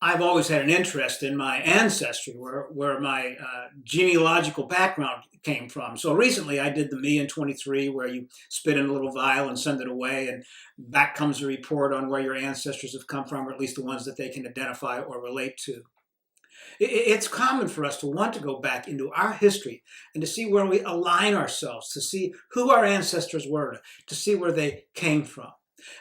I've always had an interest in my ancestry, where my genealogical background came from. So recently I did the Me in 23, where you spit in a little vial and send it away, and back comes a report on where your ancestors have come from, or at least the ones that they can identify or relate to. It's common for us to want to go back into our history and to see where we align ourselves, to see who our ancestors were, to see where they came from.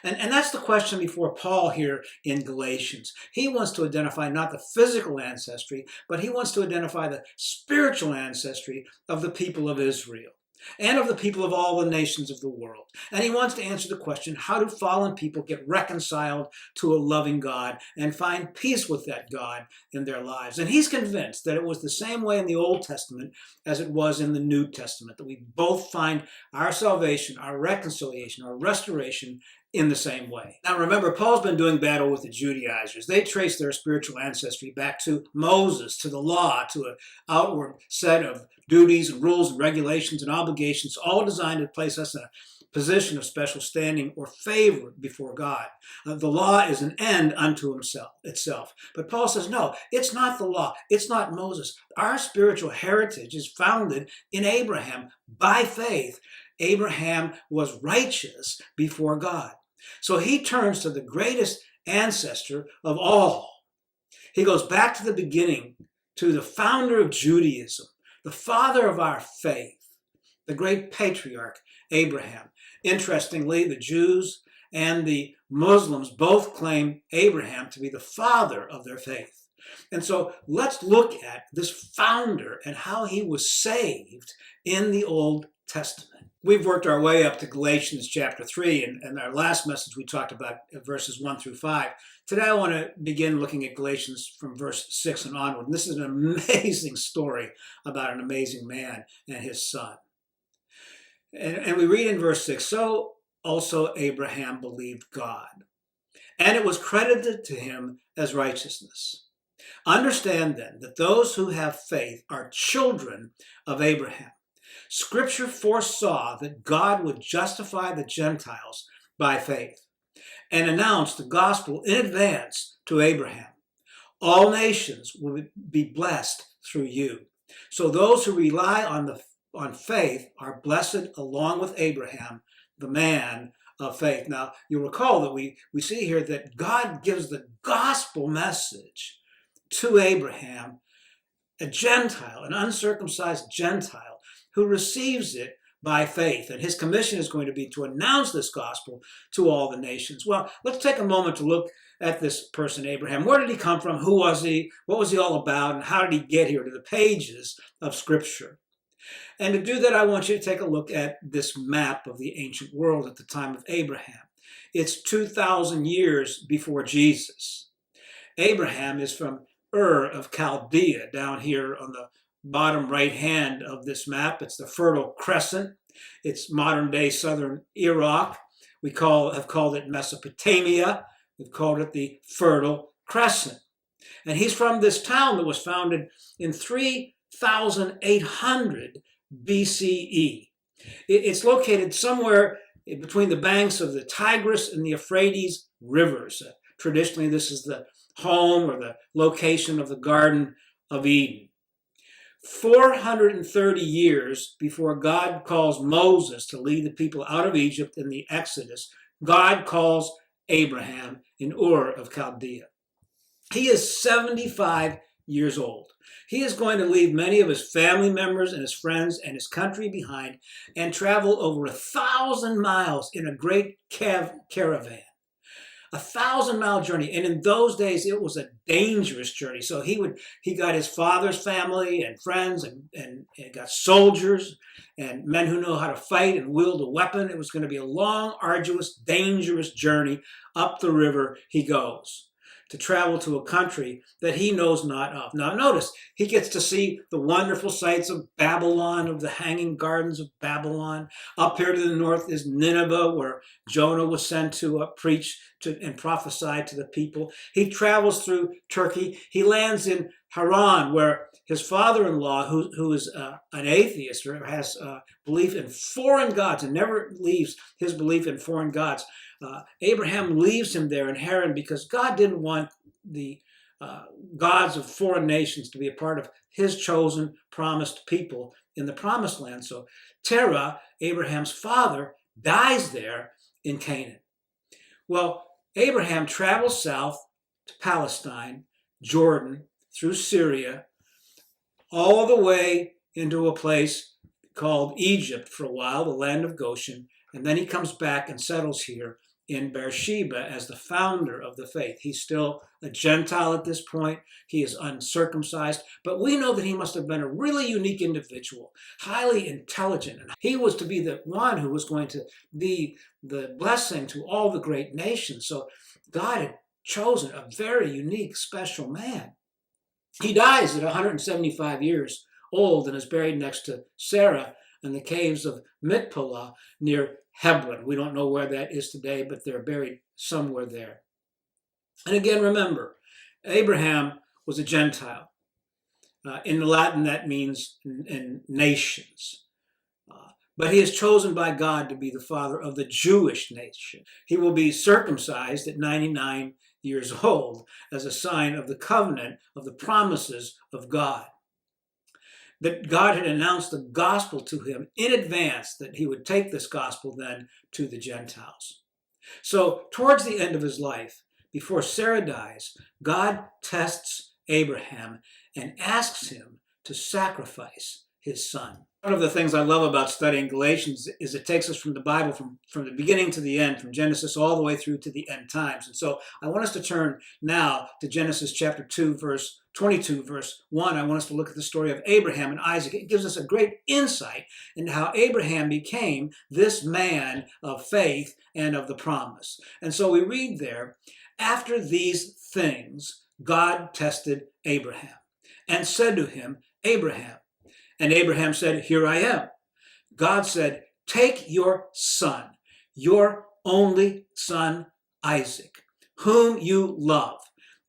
And that's the question before Paul here in Galatians. He wants to identify not the physical ancestry, but he wants to identify the spiritual ancestry of the people of Israel and of the people of all the nations of the world. And he wants to answer the question, how do fallen people get reconciled to a loving God and find peace with that God in their lives? And he's convinced that it was the same way in the Old Testament as it was in the New Testament, that we both find our salvation, our reconciliation, our restoration in the same way. Now remember, Paul's been doing battle with the Judaizers. They trace their spiritual ancestry back to Moses, to the law, to an outward set of duties and rules and regulations and obligations, all designed to place us in a position of special standing or favor before God. The law is an end unto itself. But Paul says, no, it's not the law. It's not Moses. Our spiritual heritage is founded in Abraham by faith. Abraham was righteous before God. So he turns to the greatest ancestor of all. He goes back to the beginning, to the founder of Judaism, the father of our faith, the great patriarch, Abraham. Interestingly, the Jews and the Muslims both claim Abraham to be the father of their faith. And so let's look at this founder and how he was saved in the Old Testament. We've worked our way up to Galatians chapter 3, and our last message we talked about verses 1 through 5. Today I want to begin looking at Galatians from verse 6 and onward. And this is an amazing story about an amazing man and his son. And we read in verse 6, so also Abraham believed God, and it was credited to him as righteousness. Understand then that those who have faith are children of Abraham. Scripture foresaw that God would justify the Gentiles by faith and announced the gospel in advance to Abraham. All nations will be blessed through you. So those who rely on faith are blessed along with Abraham, the man of faith. Now, you'll recall that we see here that God gives the gospel message to Abraham, a Gentile, an uncircumcised Gentile, who receives it by faith. And his commission is going to be to announce this gospel to all the nations. Well, let's take a moment to look at this person, Abraham. Where did he come from? Who was he? What was he all about? And how did he get here to the pages of Scripture? And to do that, I want you to take a look at this map of the ancient world at the time of Abraham. It's 2,000 years before Jesus. Abraham is from Ur of Chaldea, down here on the bottom right hand of this map. It's the Fertile Crescent. It's modern day southern Iraq. We have called it Mesopotamia. We've called it the Fertile Crescent. And he's from this town that was founded in 3800 BCE. It's located somewhere between the banks of the Tigris and the Euphrates rivers. Traditionally, this is the home or the location of the Garden of Eden. 430 years before God calls Moses to lead the people out of Egypt in the Exodus, God calls Abraham in Ur of Chaldea. He is 75 years old. He is going to leave many of his family members and his friends and his country behind and travel over 1,000 miles in a great caravan. 1,000-mile journey. And in those days, it was a dangerous journey. So he got his father's family and friends and got soldiers and men who know how to fight and wield a weapon. It was going to be a long, arduous, dangerous journey up the river he goes to travel to a country that he knows not of. Now notice, he gets to see the wonderful sights of Babylon, of the Hanging Gardens of Babylon. Up here to the north is Nineveh, where Jonah was sent to preach and prophesy to the people. He travels through Turkey. He lands in Haran, where his father-in-law, who is an atheist or has belief in foreign gods and never leaves his belief in foreign gods, Abraham leaves him there in Haran because God didn't want the uh, gods of foreign nations to be a part of his chosen, promised people in the promised land. So Terah, Abraham's father, dies there in Canaan. Well, Abraham travels south to Palestine, Jordan, through Syria, all the way into a place called Egypt for a while, the land of Goshen, and then he comes back and settles here in Beersheba as the founder of the faith. He's still a Gentile at this point. He is uncircumcised, but we know that he must have been a really unique individual, highly intelligent. And he was to be the one who was going to be the blessing to all the great nations. So God had chosen a very unique, special man. He dies at 175 years old and is buried next to Sarah in the caves of Machpelah near Hebron. We don't know where that is today, but they're buried somewhere there. And again, remember, Abraham was a Gentile. In Latin, that means in nations. But he is chosen by God to be the father of the Jewish nation. He will be circumcised at 99 years old as a sign of the covenant of the promises of God. That God had announced the gospel to him in advance, that he would take this gospel then to the Gentiles. So towards the end of his life, before Sarah dies, God tests Abraham and asks him to sacrifice his son. One of the things I love about studying Galatians is it takes us from the Bible from the beginning to the end, from Genesis all the way through to the end times. And so I want us to turn now to Genesis chapter 2, verse 22, verse 1. I want us to look at the story of Abraham and Isaac. It gives us a great insight into how Abraham became this man of faith and of the promise. And so we read there, after these things, God tested Abraham and said to him, Abraham. And Abraham said, here I am. God said, take your son, your only son, Isaac, whom you love,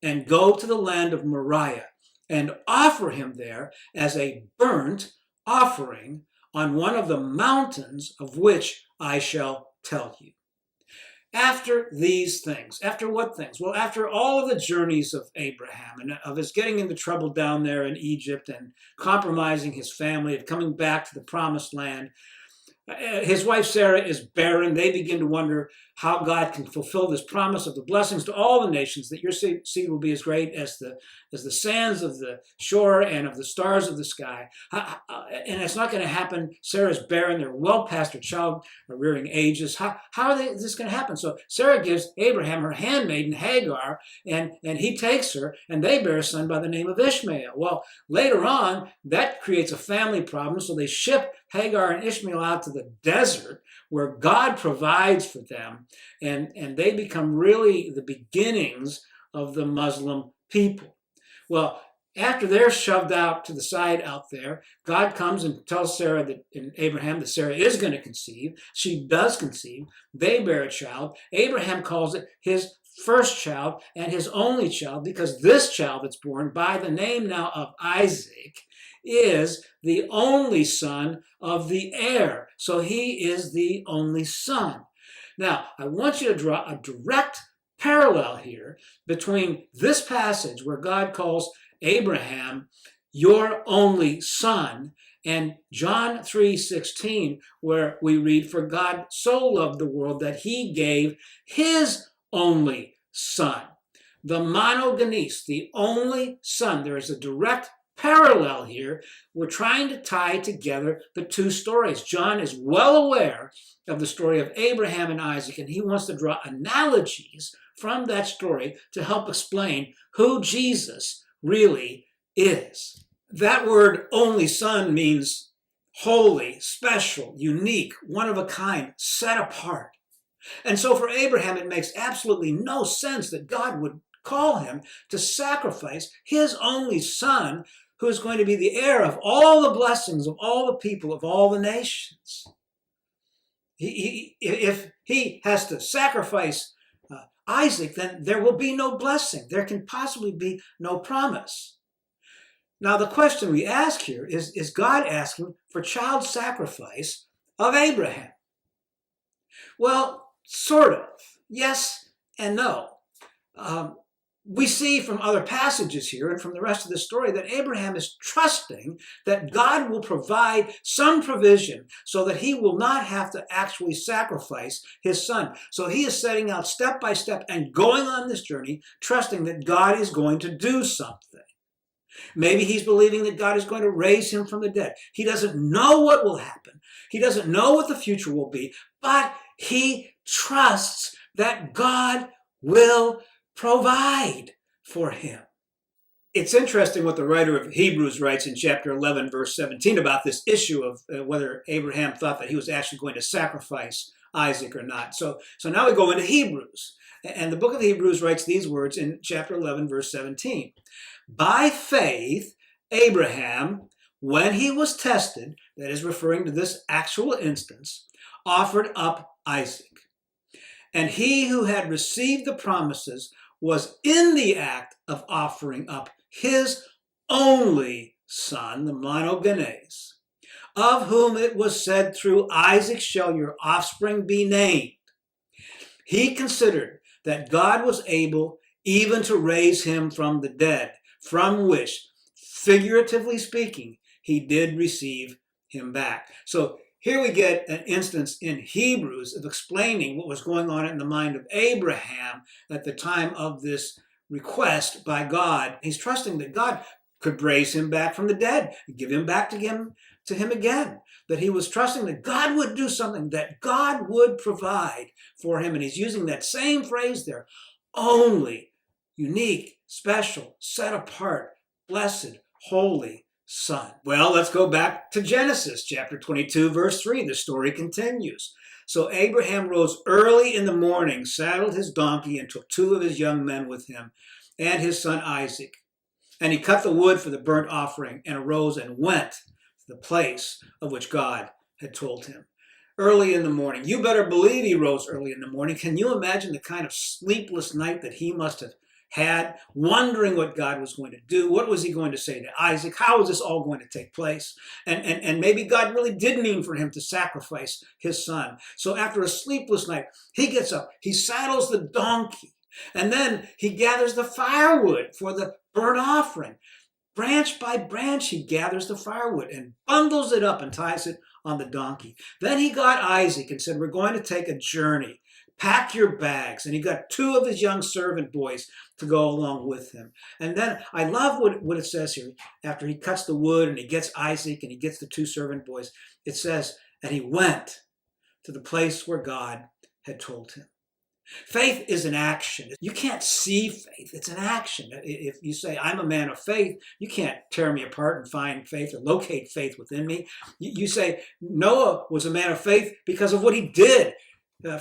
and go to the land of Moriah and offer him there as a burnt offering on one of the mountains of which I shall tell you. After these things, after what things? Well, after all of the journeys of Abraham and of his getting into trouble down there in Egypt and compromising his family, of coming back to the promised land, his wife Sarah is barren. They begin to wonder how God can fulfill this promise of the blessings to all the nations, that your seed will be as great as the sands of the shore and of the stars of the sky. And it's not going to happen. Sarah's barren. They're well past her child rearing ages. How is this going to happen? So Sarah gives Abraham her handmaiden Hagar, and he takes her, and they bear a son by the name of Ishmael. Well, later on, that creates a family problem, so they ship Hagar and Ishmael out to the desert where God provides for them, and they become really the beginnings of the Muslim people. Well, after they're shoved out to the side out there, God comes and tells Sarah and Abraham that Sarah is going to conceive. She does conceive. They bear a child. Abraham calls it his first child and his only child, because this child that's born by the name now of Isaac is the only son of the heir. So he is the only son. Now, I want you to draw a direct parallel here between this passage where God calls Abraham your only son and John 3:16, where we read, for God so loved the world that he gave his only son. The monogenes, the only son. There is a direct parallel here. We're trying to tie together the two stories. John is well aware of the story of Abraham and Isaac, and he wants to draw analogies from that story to help explain who Jesus really is. That word only son means holy, special, unique, one of a kind, set apart. And so for Abraham, it makes absolutely no sense that God would call him to sacrifice his only son, who is going to be the heir of all the blessings of all the people of all the nations. If he has to sacrifice Isaac, then there will be no blessing. There can possibly be no promise. Now, the question we ask here is God asking for child sacrifice of Abraham? Well, sort of. Yes and no. we see from other passages here and from the rest of the story that Abraham is trusting that God will provide some provision so that he will not have to actually sacrifice his son. So he is setting out step by step and going on this journey, trusting that God is going to do something. Maybe he's believing that God is going to raise him from the dead. He doesn't know what will happen. He doesn't know what the future will be, but he trusts that God will provide for him. It's interesting what the writer of Hebrews writes in chapter 11, verse 17 about this issue of whether Abraham thought that he was actually going to sacrifice Isaac or not. So now we go into Hebrews. And the book of Hebrews writes these words in chapter 11, verse 17. By faith, Abraham, when he was tested, that is referring to this actual instance, offered up Isaac. And he who had received the promises was in the act of offering up his only son, the monogenes, of whom it was said, through Isaac shall your offspring be named. He considered that God was able even to raise him from the dead, from which, figuratively speaking, he did receive him back. So here we get an instance in Hebrews of explaining what was going on in the mind of Abraham at the time of this request by God. He's trusting that God could raise him back from the dead, give him back to him again. That he was trusting that God would do something, that God would provide for him. And he's using that same phrase there, only, unique, special, set apart, blessed, holy son. Well, let's go back to Genesis chapter 22, verse 3. The story continues. So Abraham rose early in the morning, saddled his donkey, and took 2 of his young men with him, and his son Isaac. And he cut the wood for the burnt offering, and arose and went to the place of which God had told him. Early in the morning. You better believe he rose early in the morning. Can you imagine the kind of sleepless night that he must have had, wondering what God was going to do? What was he going to say to Isaac? How was this all going to take place? And maybe God really did mean for him to sacrifice his son. So after a sleepless night, he gets up, he saddles the donkey, and then he gathers the firewood for the burnt offering. Branch by branch, he gathers the firewood and bundles it up and ties it on the donkey. Then he got Isaac and said, we're going to take a journey. Pack your bags. And he got 2 of his young servant boys to go along with him. And then I love what it says here. After he cuts the wood and he gets Isaac and he gets the 2 servant boys, it says, and he went to the place where God had told him. Faith is an action. You can't see faith. It's an action. If you say, I'm a man of faith, you can't tear me apart and find faith or locate faith within me. You say, Noah was a man of faith because of what he did.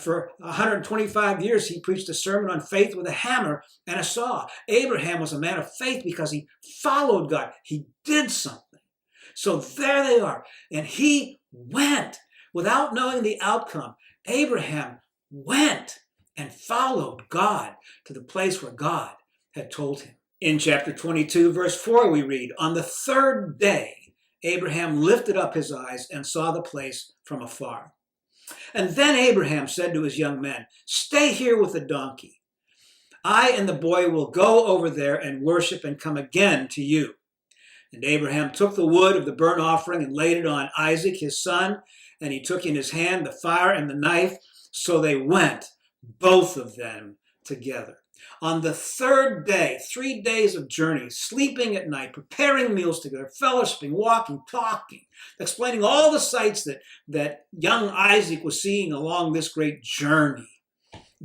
For 125 years, he preached a sermon on faith with a hammer and a saw. Abraham was a man of faith because he followed God. He did something. So there they are. And he went without knowing the outcome. Abraham went and followed God to the place where God had told him. In chapter 22, verse 4, we read, on the 3rd day, Abraham lifted up his eyes and saw the place from afar. And then Abraham said to his young men, stay here with the donkey. I and the boy will go over there and worship and come again to you. And Abraham took the wood of the burnt offering and laid it on Isaac, his son, and he took in his hand the fire and the knife. So they went, both of them together. On the 3rd day, 3 days of journey, sleeping at night, preparing meals together, fellowshipping, walking, talking, explaining all the sights that young Isaac was seeing along this great journey.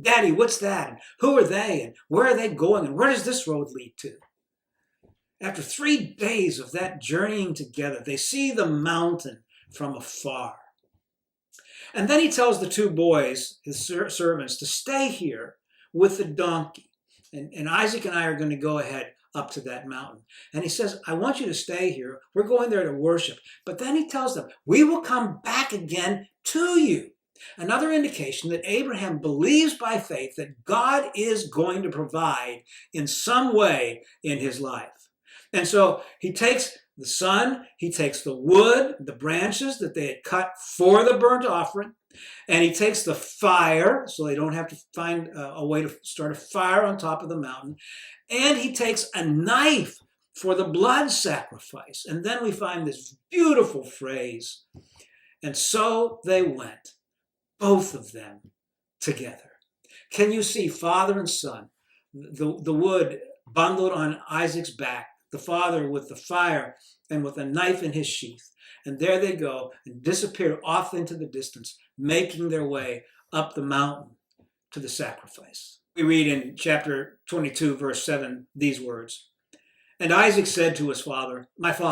Daddy, what's that? And who are they? And where are they going? And where does this road lead to? After 3 days of that journeying together, they see the mountain from afar. And then he tells the 2 boys, his servants, to stay here with the donkey. And Isaac and I are going to go ahead up to that mountain. And he says, I want you to stay here. We're going there to worship. But then he tells them, we will come back again to you. Another indication that Abraham believes by faith that God is going to provide in some way in his life. And so he takes the son, he takes the wood, the branches that they had cut for the burnt offering, And he takes the fire, so they don't have to find a way to start a fire on top of the mountain. And he takes a knife for the blood sacrifice. And then we find this beautiful phrase. And so they went, both of them together. Can you see Father and Son, the wood bundled on Isaac's back, the father with the fire and with a knife in his sheath. And there they go and disappear off into the distance, making their way up the mountain to the sacrifice. We read in chapter 22, verse 7, these words. And Isaac said to his father, my father,